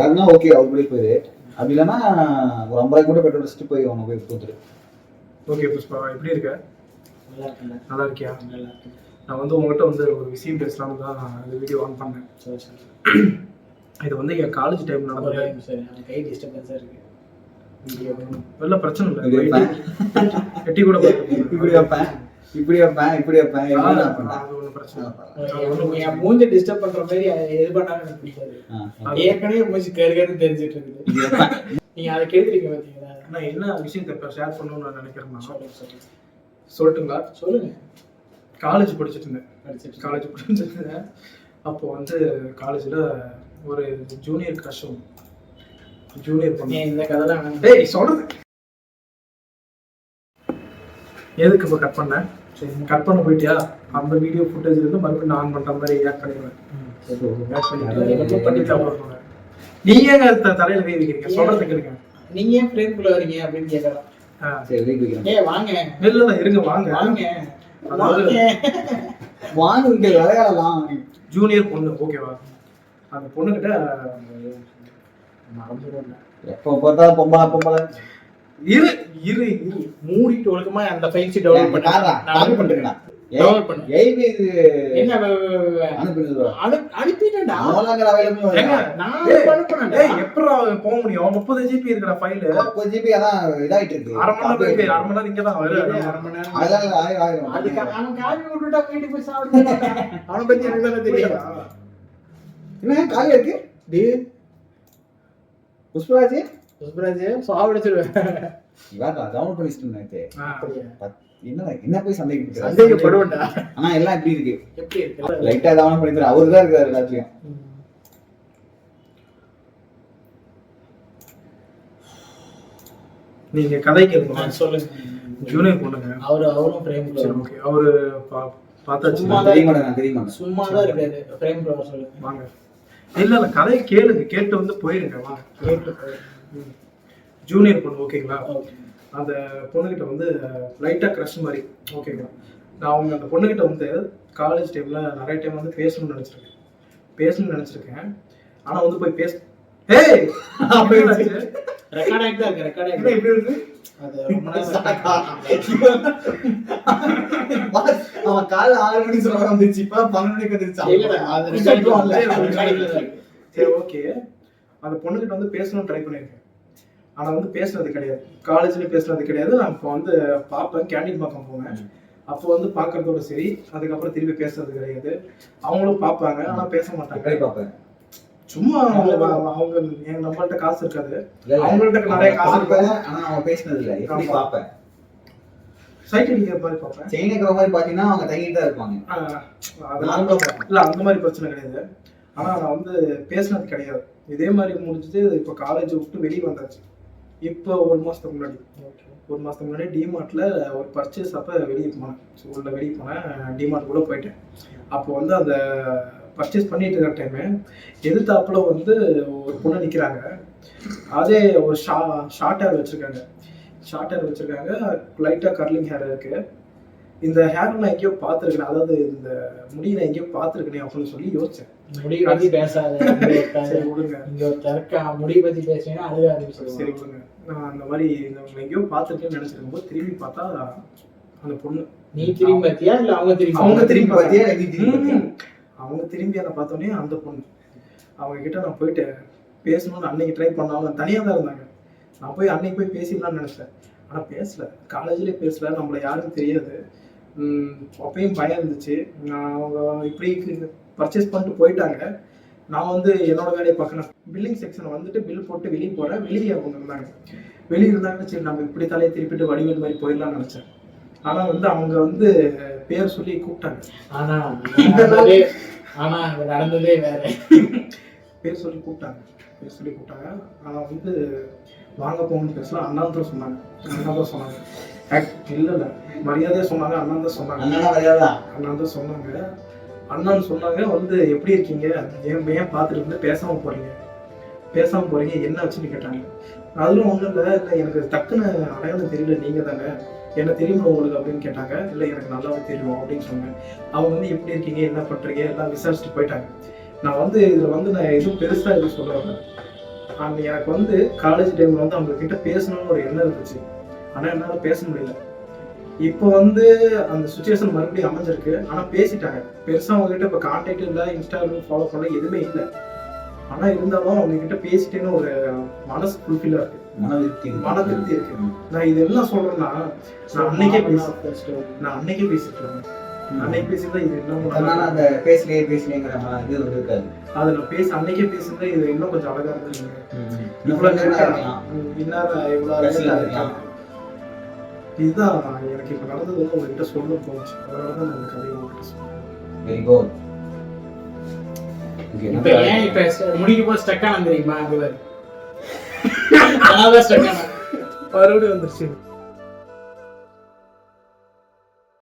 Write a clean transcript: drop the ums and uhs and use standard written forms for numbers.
அதுனா ஓகே அவர் போய் போயிரு. அப்படி இல்லைன்னா ஒரு 50 கூட பெட்ரோல் அடிச்சுட்டு போய் அவனை போய் கொடுத்துரு. ஓகே புஷ்பா, எப்படி இருக்க? நல்லா இருக்கேன். நல்லா இருக்கியா? நல்லா இருக்கேன். நான் வந்து உங்கள்கிட்ட வந்து ஒரு விஷயம் பேசலாம்னு தான் இந்த வீடியோ ஆன் பண்ணேன். இது வந்து என் காலேஜ் டைம் நடந்தது. சரி, கை டிஸ்டர்பன்ஸாக இருக்கு. வெளில பிரச்சனை இல்லை, எட்டி கூட இப்படி வைப்பேன் இப்படி வைப்பேன் இப்படி வைப்பேன் அது ஒன்றும் பிரச்சனை இல்லை. என் மூஞ்சி டிஸ்டர்ப் பண்ற மாதிரி எது பண்ணாலும் எனக்கு பிடிக்காது. ஏற்கனவே மூஞ்சி கருகருன்னு தெரிஞ்சிட்டு இருக்குது. நீங்க அதை கேட்டுருக்கீங்க பார்த்தீங்களா? நான் என்ன விஷயத்தை இப்போ ஷேர் பண்ணணும்னு நான் நினைக்கிறேன்னா, சொல்லட்டுங்களா? சொல்லுங்க. காலேஜ் படிச்சுட்டு இருந்தேன். காலேஜ் படிச்சுட்டு இருந்தேன். அப்போ வந்து காலேஜில் ஒரு ஜூனியர் க்ரஷும் ஜூனியர் பண்ணி இந்த கதைலாம் டேய் சொல்றது எதுக்கு இப்போ கட் பண்ணேன்? கட் பண்ண போயிட்டியா? அந்த வீடியோ ஃபுட்டேஜ் இருந்து மறுபடியும் நான் ஆன் பண்ற மாதிரி ஆட் பண்ணிடுவேன். நீ ஏங்க தலையில கை வைக்கிறீங்க? சொல்றது கேளுங்க. நீங்க ஏன் ஃப்ரேம்குள்ள வரீங்க அப்படின்னு கேட்கலாம். வாங்க இல்ல இருங்க, வாங்க வாங்க வாங்க விளையாடலாம். ஜூனியர் பொண்ணு ஓகேவா? அந்த பொண்ணுகிட்ட மறந்துடுவேன். எப்போ பார்த்தா பொம்பளை பொம்பளை இரு இரு இரு மூடிட்டு ஒழுக்கமா அந்த ஃபைல் ஷீட் டவுன்லோட் பண்ணுங்க. டவுன்லோட் பண்ணு. இது என்ன அனுப்பிட்டேன்டா. நான் அனுப்புறேன். டேய் எப்பறா போக முடியும்? 30 GB இருக்குற ஃபைல். 30 GB அதான் இதாயிட்டு இருக்கு. அரை மணி நேரம் இருக்கு. அரை மணி நேரம் இங்க தான் வர. அரை மணி நேரம். அதெல்லாம் ஆயிரும். அதுக்கு அவன் காலி விட்டுட்டா வீட்டுக்கு போய் சாப்பிடுங்க. அவனை பத்தி எனக்கு தான தெரியும். என்ன காலியா இருக்கு? டேய் புஷ்பராஜ் சாப்பிடுச்சிருவேன். இவாடா டவுன்லோட் பண்ணிட்டு இருந்தேன். என்ன போய் சந்தேகப்படுவேன்டா. ஆனா எல்லாம் எப்படி இருக்கு? எப்படி இருக்கு? லைட்டா டவுன்லோட் பண்ணிட்டு அவரு தான் இருக்காரு எல்லாத்தையும். நீங்க கதை கேளுங்க. சொல்லுங்க. ஜூனியர் பொண்ணுங்க. அவரும் ஃப்ரேம்குள்ள. சரி ஓகே. அவரு பார்த்தாச்சு. தெரியுமா சும்மா தான் இருக்காரு. ஃப்ரேம்குள்ள சொல்லுங்க. வாங்க. இல்ல கதை கேளுங்க. கேட்டு வந்து போயிருங்க. வாங்க கேட்டு. ஜூனியர் பொண்ணு ஓகேங்களா? ஓகே. அந்த பொண்ணுகிட்ட வந்து லைட்டாக க்ரஷ் மாதிரி ஓகேங்களா? நான் அவங்க அந்த பொண்ணுகிட்ட வந்து காலேஜ் டைமில் நிறைய டைம் வந்து பேசணும்னு நினச்சிருக்கேன். ஆனால் வந்து போய் ஏய் ரெக்கார்ட் ஆகிட்டு தான் இருக்கு. ரெக்கார்ட் ஆகிட்டு எப்படி இருக்கு? அவன் காலைல 6 மணிக்கு சொல்ல வந்துச்சு, இப்ப 12 மணிக்கு வந்துருச்சு. சரி ஓகே. அந்த பொண்ணுகிட்ட வந்து பேசணும்னு ட்ரை பண்ணியிருக்கேன். ஆனால் வந்து பேசுறது கிடையாது. காலேஜ்லேயும் பேசுறது கிடையாது. நான் இப்போ வந்து பார்ப்பேன், கேண்டீன் பக்கம் போவேன். அப்போ வந்து பார்க்கறதோட சரி, அதுக்கப்புறம் திருப்பி பேசுறது கிடையாது. அவங்களும் பார்ப்பாங்க, ஆனால் பேச மாட்டாங்க. பார்ப்பேன் சும்மா அவங்க நம்மள்ட்ட காசு இருக்காது, அவங்கள்ட்ட நிறைய காசு இருக்காது. ஆனா அவங்க பேசினது இல்லை. எப்படி பார்ப்பேன்? சைட் அடிக்கிற மாதிரி பார்ப்பேன். செயின் இருக்கிற மாதிரி பார்த்தீங்கன்னா அவங்க தங்கிட்டு தான் இருப்பாங்க. இல்லை அந்த மாதிரி பிரச்சனை கிடையாது. ஆனால் நான் வந்து பேசுனது கிடையாது. இதே மாதிரி முடிஞ்சுட்டு இப்போ காலேஜ் விட்டு வெளியே வந்தாச்சு. இப்போ 1 மாதத்துக்கு முன்னாடி டிமார்ட்ல ஒரு பர்ச்சேஸ் அப்போ வெளியே போனேன். டிமார்ட் கூட போயிட்டேன். அப்போ வந்து அந்த பர்ச்சேஸ் பண்ணிட்டு இருக்கிற டைமு எதிர்த்தாப்புல வந்து ஒரு பொண்ணு நிற்கிறாங்க. அதே ஒரு ஷார்ட் ஹேர் வச்சுருக்காங்க. லைட்டாக கர்லிங் ஹேர் இருக்குது. இந்த ஹேர் நான் எங்கேயோ பார்த்துருக்கேன், அதாவது இந்த முடி நான் எங்கேயோ பார்த்துருக்கேன் அப்படின்னு சொல்லி யோசிச்சேன். முடி பற்றி பேசாத. சரி விடுங்க. இங்கே ஒருத்தர் முடி பற்றி பேசுனீங்கன்னா அதுவே ஆரம்பிச்சு. சரி விடுங்க. நான் அந்த மாதிரி எங்கேயோ பார்த்துருக்கேன்னு நினச்சிருக்கும் போது திரும்பி பார்த்தா அந்த பொண்ணு. நீ திரும்பி பார்த்தியா இல்லை அவங்க திரும்பி பார்த்தியா? அவங்க திரும்பி அதை பார்த்தோன்னே அந்த பொண்ணு. அவங்க கிட்ட நான் போயிட்டு பேசணும்னு அன்னைக்கு ட்ரை பண்ணாலும் தனியாக தான் இருந்தாங்க. நான் போய் அன்னைக்கு போய் பேசிடலாம்னு நினச்சேன். ஆனால் பேசல. காலேஜ்லேயே பேசல. நம்மளை யாருன்னு தெரியாது. அப்பயும் பயம் இருந்துச்சு. அவங்க இப்படி பர்ச்சேஸ் பண்ணிட்டு போயிட்டாங்க. நான் வந்து என்னோட வேலையை பார்க்கணும். பில்லிங் செக்ஷன் வந்துட்டு பில் போட்டு வெளியே போகிறேன். வெளியே அவங்க இருந்தாங்க. வெளியே இருந்தாங்க. சரி நம்ம இப்படி தலையை திருப்பிட்டு வடிவேல் மாதிரி போயிடலாம்னு நினச்சேன். ஆனால் வந்து அவங்க வந்து பேர் சொல்லி கூப்பிட்டாங்க. ஆனால் நடந்ததே வேற. பேர் சொல்லி கூப்பிட்டாங்க. ஆனால் வந்து வாங்க போகணும்னு பேசலாம். அண்ணா தான் சொன்னாங்க. இல்லை மரியாதையாக சொன்னாங்க. அண்ணா தான் சொன்னாங்க. அண்ணான்னு சொன்னாங்க. வந்து எப்படி இருக்கீங்க, ஏன் பார்த்துட்டு இருந்து பேசாமல் போகிறீங்க என்ன ஆச்சுன்னு கேட்டாங்க. அதெல்லாம் ஒன்றும் இல்லை எனக்கு டக்குன்னு அடையாளம் தெரியல, நீங்கள் தானே, என்ன தெரியுமா உங்களுக்கு அப்படின்னு கேட்டாங்க. இல்லை எனக்கு நல்லாவே தெரியும் அப்படின்னு சொன்னேன். அவங்க வந்து எப்படி இருக்கீங்க, என்ன பண்ணுறீங்க எல்லாம் விசாரிச்சுட்டு போயிட்டாங்க. நான் வந்து இதில் வந்து நான் எதுவும் பெருசாக எதுவும் சொல்ல வரேன். எனக்கு வந்து காலேஜ் டைம்ல வந்து அவங்க கிட்ட பேசணும்னு ஒரு எண்ணம் இருந்துச்சு, ஆனா என்னால பேச முடியல. இப்போ வந்து அந்த சுச்சுவேஷன் மறுபடியும் அமைஞ்சிருக்கு, ஆனா பேசிட்டாங்க. பெருசா அவங்க கிட்ட இப்ப கான்டாக்ட் இல்லை, இன்ஸ்டாகிராம் ஃபாலோ பண்ண எதுவுமே இல்லை. ஆனா இருந்தாலும் அவங்க கிட்ட பேசிட்டேன்னு ஒரு மனசு ஃபுல்ஃபில்லா இருக்கு, மன திருப்தி இருக்கு. நான் இது என்ன சொல்றேன்னா, நான் அன்னைக்கே பேசிட்டேன். அன்னைக்கு பேசிதான் இது இன்னும் அந்த பேசலையேங்கிற இது வந்து இருக்காது. அது நான் அன்னைக்கே பேசியிருந்தா இது இன்னும் கொஞ்சம் அழகா இருந்துச்சு. இதுதான் எனக்கு இப்ப நடந்தது வந்து உங்ககிட்ட சொல்ல போச்சு. அதனாலதான் நான் இந்த கதையை உங்ககிட்ட சொன்னேன். Very good. இப்ப ஏன் இப்ப முடிக்கும் போது ஸ்டக் ஆனது தெரியுமா? அங்கதான் ஸ்டக் ஆன மறுபடியும் வந்துருச்சு.